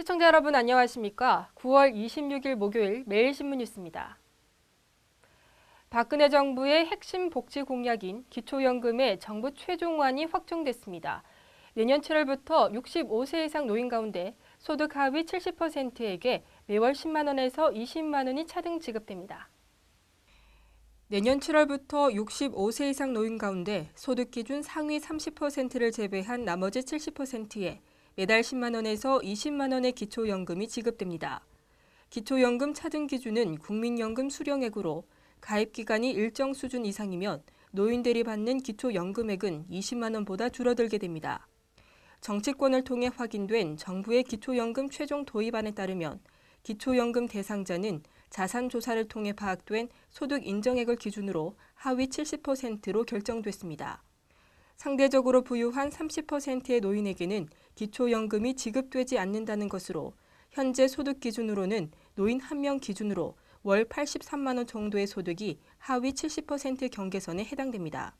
시청자 여러분 안녕하십니까? 9월 26일 목요일 매일신문 뉴스입니다. 박근혜 정부의 핵심 복지 공약인 기초연금의 정부 최종안이 확정됐습니다. 내년 7월부터 65세 이상 노인 가운데 소득 하위 70%에게 매월 10만 원에서 20만 원이 차등 지급됩니다. 내년 7월부터 65세 이상 노인 가운데 소득 기준 상위 30%를 제외한 나머지 70%에 매달 10만 원에서 20만 원의 기초연금이 지급됩니다. 기초연금 차등 기준은 국민연금 수령액으로 가입 기간이 일정 수준 이상이면 노인들이 받는 기초연금액은 20만 원보다 줄어들게 됩니다. 정치권을 통해 확인된 정부의 기초연금 최종 도입안에 따르면 기초연금 대상자는 자산조사를 통해 파악된 소득 인정액을 기준으로 하위 70%로 결정됐습니다. 상대적으로 부유한 30%의 노인에게는 기초연금이 지급되지 않는다는 것으로 현재 소득 기준으로는 노인 1명 기준으로 월 83만 원 정도의 소득이 하위 70% 경계선에 해당됩니다.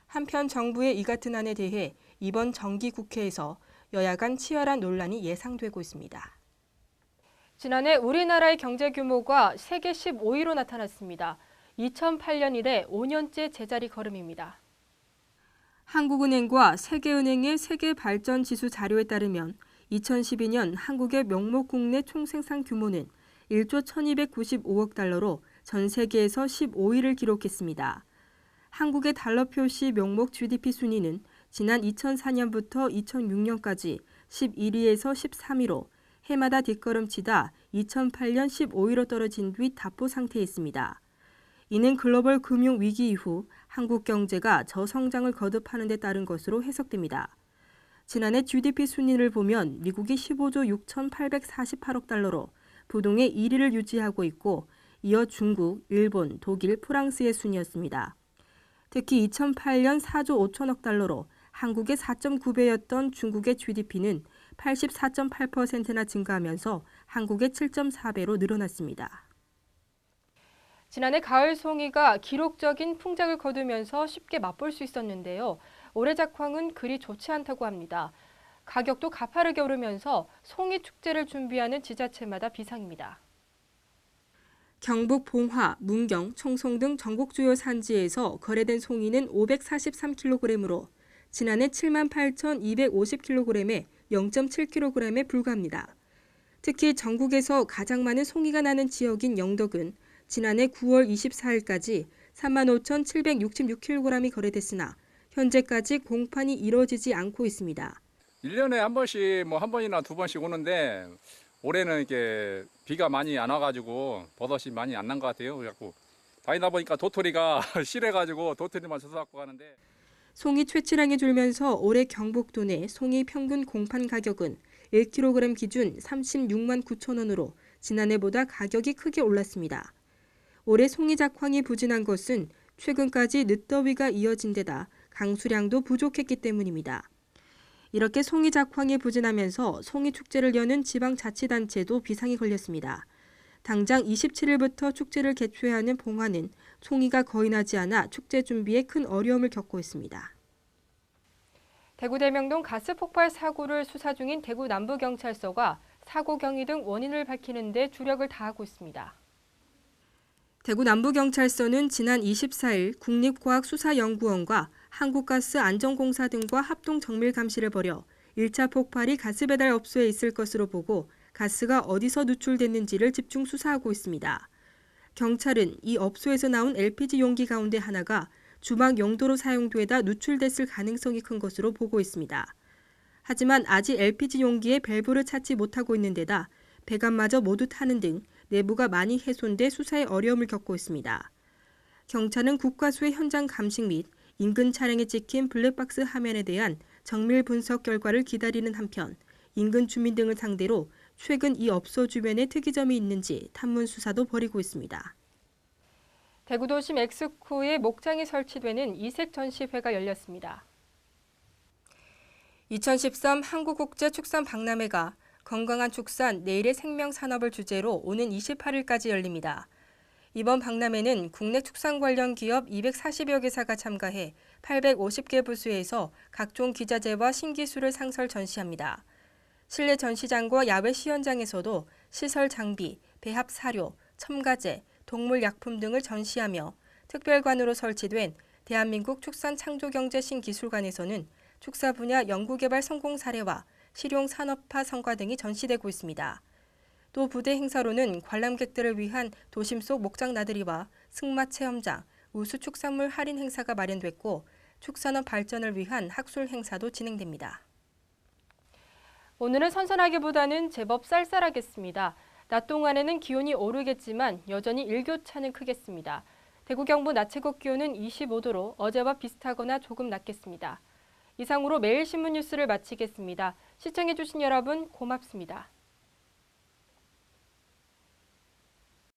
한편 정부의 이 같은 안에 대해 이번 정기국회에서 여야 간 치열한 논란이 예상되고 있습니다. 지난해 우리나라의 경제 규모가 세계 15위로 나타났습니다. 2008년 이래 5년째 제자리 걸음입니다. 한국은행과 세계은행의 세계발전지수 자료에 따르면 2012년 한국의 명목 국내 총생산 규모는 1조 1295억 달러로 전 세계에서 15위를 기록했습니다. 한국의 달러 표시 명목 GDP 순위는 지난 2004년부터 2006년까지 11위에서 13위로 해마다 뒷걸음치다 2008년 15위로 떨어진 뒤 답보 상태에 있습니다. 이는 글로벌 금융 위기 이후 한국 경제가 저성장을 거듭하는 데 따른 것으로 해석됩니다. 지난해 GDP 순위를 보면 미국이 15조 6,848억 달러로 부동의 1위를 유지하고 있고 이어 중국, 일본, 독일, 프랑스의 순이었습니다. 특히 2008년 4조 5천억 달러로 한국의 4.9배였던 중국의 GDP는 84.8%나 증가하면서 한국의 7.4배로 늘어났습니다. 지난해 가을 송이가 기록적인 풍작을 거두면서 쉽게 맛볼 수 있었는데요. 올해 작황은 그리 좋지 않다고 합니다. 가격도 가파르게 오르면서 송이 축제를 준비하는 지자체마다 비상입니다. 경북 봉화, 문경, 청송 등 전국 주요 산지에서 거래된 송이는 543kg으로 지난해 78,250kg에 0.7kg에 불과합니다. 특히 전국에서 가장 많은 송이가 나는 지역인 영덕은 지난해 9월 24일까지 35,766kg이 거래됐으나 현재까지 공판이 이루어지지 않고 있습니다. 1년에 한 번씩 한 번이나 두 번씩 오는데 올해는 이렇게 비가 많이 안 와가지고 버섯이 많이 안 난 것 같아요. 그래갖고 다니다 보니까 도토리가 실해가지고 도토리만 주워 갖고 가는데 송이 최치량이 줄면서 올해 경북도 내 송이 평균 공판 가격은 1kg 기준 36만 9천 원으로 지난해보다 가격이 크게 올랐습니다. 올해 송이 작황이 부진한 것은 최근까지 늦더위가 이어진 데다 강수량도 부족했기 때문입니다. 이렇게 송이 작황이 부진하면서 송이 축제를 여는 지방자치단체도 비상이 걸렸습니다. 당장 27일부터 축제를 개최하는 봉화는 송이가 거의 나지 않아 축제 준비에 큰 어려움을 겪고 있습니다. 대구 대명동 가스 폭발 사고를 수사 중인 대구 남부경찰서가 사고 경위 등 원인을 밝히는 데 주력을 다하고 있습니다. 대구 남부경찰서는 지난 24일 국립과학수사연구원과 한국가스안전공사 등과 합동 정밀 감시를 벌여 1차 폭발이 가스배달업소에 있을 것으로 보고 가스가 어디서 누출됐는지를 집중 수사하고 있습니다. 경찰은 이 업소에서 나온 LPG 용기 가운데 하나가 주막 용도로 사용되다 누출됐을 가능성이 큰 것으로 보고 있습니다. 하지만 아직 LPG 용기의 밸브를 찾지 못하고 있는 데다 배관마저 모두 타는 등 내부가 많이 훼손돼 수사에 어려움을 겪고 있습니다. 경찰은 국과수의 현장 감식 및 인근 차량에 찍힌 블랙박스 화면에 대한 정밀 분석 결과를 기다리는 한편 인근 주민 등을 상대로 최근 이 업소 주변에 특이점이 있는지 탐문 수사도 벌이고 있습니다. 대구도심 엑스코에 목장이 설치되는 이색 전시회가 열렸습니다. 2013 한국국제축산박람회가 건강한 축산, 내일의 생명산업을 주제로 오는 28일까지 열립니다. 이번 박람회는 국내 축산 관련 기업 240여 개사가 참가해 850개 부스에서 각종 기자재와 신기술을 상설 전시합니다. 실내 전시장과 야외 시연장에서도 시설 장비, 배합 사료, 첨가제, 동물 약품 등을 전시하며 특별관으로 설치된 대한민국 축산창조경제신기술관에서는 축사 분야 연구개발 성공 사례와 실용 산업화 성과 등이 전시되고 있습니다. 또 부대 행사로는 관람객들을 위한 도심 속 목장 나들이와 승마 체험장, 우수 축산물 할인 행사가 마련됐고 축산업 발전을 위한 학술 행사도 진행됩니다. 오늘은 선선하기보다는 제법 쌀쌀하겠습니다. 낮 동안에는 기온이 오르겠지만 여전히 일교차는 크겠습니다. 대구 경북 낮 최고 기온은 25도로 어제와 비슷하거나 조금 낮겠습니다. 이상으로 매일 신문 뉴스를 마치겠습니다. 시청해주신 여러분 고맙습니다.